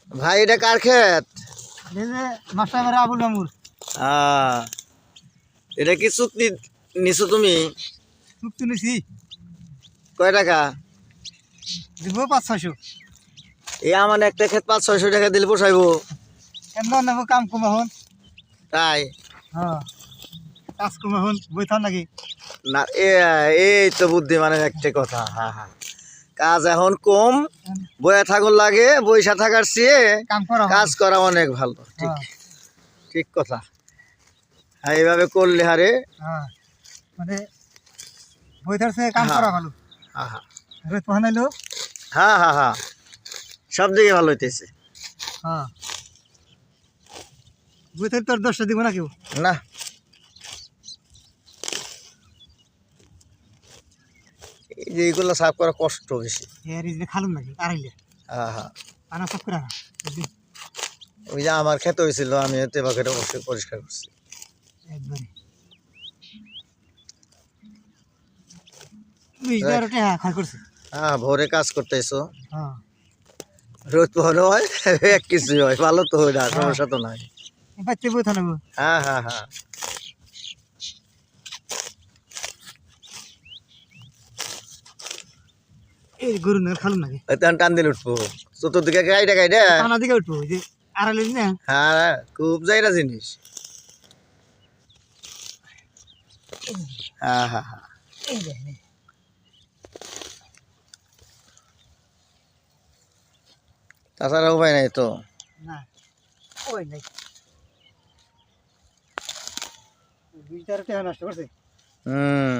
ভাই এটা কার ক্ষেত? মাস্টার আবুল মামুর। এটা কি চুক্তি নিছো তুমি? চুক্তি নিছি। কয় টাকা দিব 500-600। এই আমার একটা ক্ষেত 500-600 টাকা দিলে পোষাইবো? কেমন নেবো কাম কম এখন? তাই হ্যাঁ কাজ কম এখন বইতাম নাকি? না এই তো বুদ্ধিমানের একটা কথা। হ্যাঁ হ্যাঁ, কাজ এখন কম, বইয়া থাকুন লাগে, বইসা থাকার চেয়ে কাম করা কাজ করা অনেক ভালো। ঠিক ঠিক কথা। হ্যাঁ এইভাবে করলে হারে হ্যাঁ মানে বইতার চেয়ে কাম করা ভালো। হ্যাঁ হ্যাঁ রোজ পহানাইলো। হ্যাঁ হ্যাঁ হ্যাঁ, সব দিকে ভালো হইতেছে। হ্যাঁ বইতার তোর 10টা দিব না কেউ না এই যে এইগুলো সাফ করা কষ্ট বেশি। এর ইজনে খালুম নাকি আড়াইলে হ্যাঁ হ্যাঁ, আনা সব করে না ওই যে আমার খেতে হয়েছিল, আমি এতে বাকেটে অবশ্যই পরিষ্কার করছি একবারে 20,000 টাকা খরচ করছে। হ্যাঁ ভোরে কাজ করতেছো, হ্যাঁ রোদ পোহানো হয়, এক কিছুই হয়, ভালো তো হয় না, সমস্যা তো নাই। বাচ্চা বইতা নেবো। হ্যাঁ হ্যাঁ হ্যাঁ, এই গরু না খালুম নাকি তখন টান দিলে উঠবো চতুর্দিকে গাইডা গাইডা। টানা দিকে উঠবো ওই যে আড়াইলে না। হ্যাঁ খুব যাইরা জিনিস। হ্যাঁ হ্যাঁ হ্যাঁ, এই দেখেন তাছাড়া উপায় নাই তো। না ওই নাই 20,000 টাকা নষ্ট করছে। হুম